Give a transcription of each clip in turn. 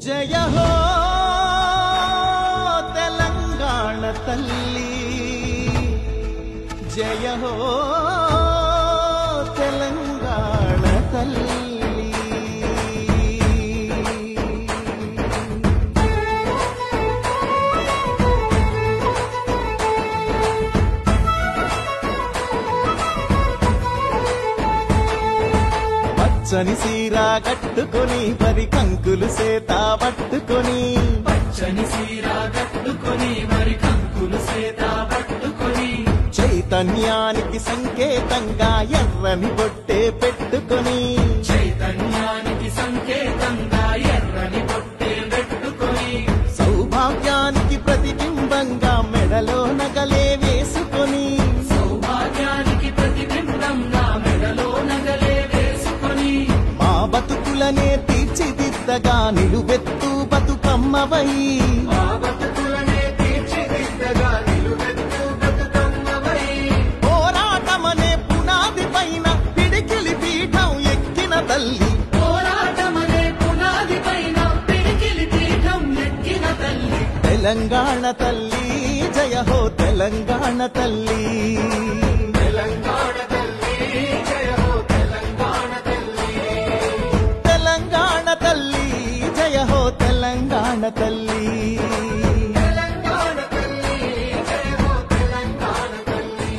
జయ హో తెలంగాణ తల్లి, జయ హో తెలంగాణ తల్లి. పచ్చని సీరా కట్టుకొని పరి కంకులు సేత పట్టుకొని, పచ్చని సీరా కట్టుకొని మరి కంకులు సేత పట్టుకొని, చైతన్యానికి సంకేతంగా ఎర్రని బొట్టే పెట్టుకొని, చైతన్యానికి సంకేతంగా ఎర్రని బొట్టే పెట్టుకొని, సౌభాగ్యానికి ప్రతిబింబంగా మెడలో నగలే వేసుకొని, సౌభాగ్యానికి ప్రతిబింబంగా మెడలో నగలే వేసుకొని, మా బతుకులనే తీర్చిదిద్దగా నిలువెత్తు బతుకమ్మవై, మా బతుకులనే తీర్చిదిద్దగా నిలువెత్తు బతుకమ్మవై, పోరాటమనే పునాది పైన పిడికిలి పీఠం ఎక్కిన తల్లి, పోరాటమనే పునాది పైన పిడికిలి పీఠం ఎక్కిన తల్లి, తెలంగాణ తల్లి, జయ హో తెలంగాణ తల్లి. తెలంగాణ తల్లి, జయ హో తెలంగాణ తల్లి, తెలంగాణ తల్లి, జయ హో తెలంగాణ తల్లి. తెలంగాణ తల్లి, జయ హో తెలంగాణ తల్లి.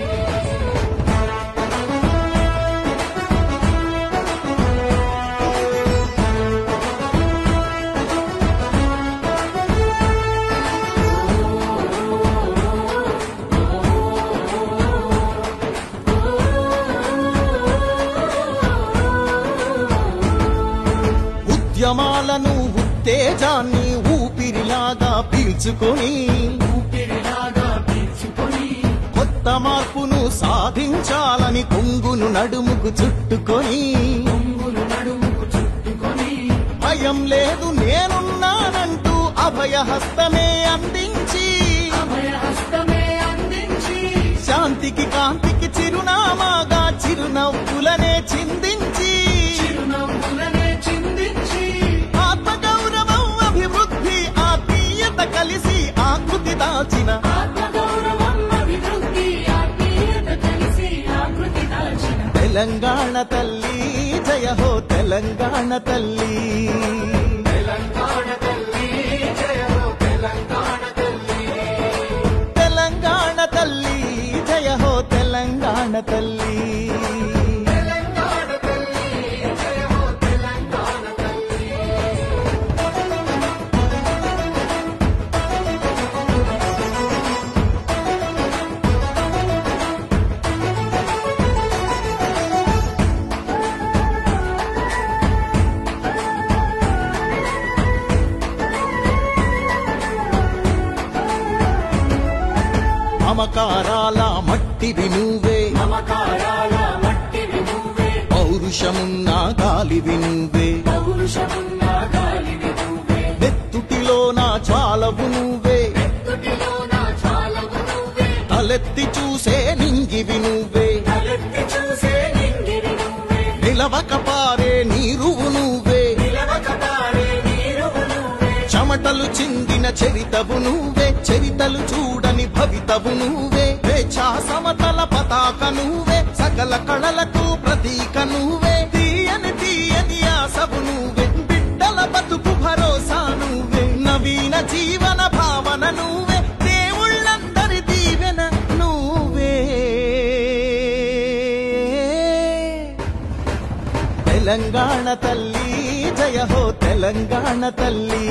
ఉద్యమాలను ఉత్తేజాన్ని ఊపిరిలాగా పీల్చుకొని, ఊపిరిలాగా పీల్చుకొని, కొత్త మార్పును సాధించాలని కొంగును నడుముకు చుట్టుకొని, కొంగులు నడుముకు చుట్టుకొని, భయం లేదు నేనున్నానంటూ అభయహస్తమే అందించి, అభయహస్తమే అందించి, శాంతికి కాంతికి చిరునామాగా చిరునవ్వులనే చిందించి, చిరునవ్వులనే చిందించి, ఆత్మగౌరవం అభివృద్ధి ఆత్మీయత కలిసి ఆకృతి దాచిన, ఆత్మగౌరవం అభివృద్ధి ఆత్మీయత కలిసి ఆకృతి దాచిన, తెలంగాణ తల్లి, జయ హో తెలంగాణ తల్లి. తెలంగాణ తల్లి, జయ హో తెలంగాణ తల్లి, తెలంగాణ తల్లి, జయ హో తెలంగాణ తల్లి. తెలంగాణ తల్లి, జయ హో తెలంగాణ తల్లి. మమకారాల మట్టివి నువ్వే, మమకారాల మట్టివి నువ్వే, పౌరుషమున్న గాలివి నువ్వే, పౌరుషమున్న గాలివి నువ్వే, నెత్తుటిలో నా చాలవు నువ్వే, ఎత్తుటిలోన చాలవు నువ్వే, తలెత్తి చూసే నింగివి నువ్వే, తలెత్తి చూసే నింగివి నువ్వే, నిలవక పారే నీరువు నువ్వే, నిలవక పారే నీరువు నువ్వే, చెమటలు చిందిన చరితవు నువ్వే, చరితలు చూడని భవితవు నువ్వే, స్వేచ్ఛా సమతల పతాక నువ్వే, సకల కళలకు ప్రతీక నువ్వే, తీయని తీయని ఆశవు నువ్వే, బిడ్డల బతుకు భరోసా నువ్వే, నవీన జీవన భావన నువ్వే, దేవుళ్ళందరి దీవెన నువ్వే. తెలంగాణ తల్లి, జయ హో తెలంగాణ తల్లి.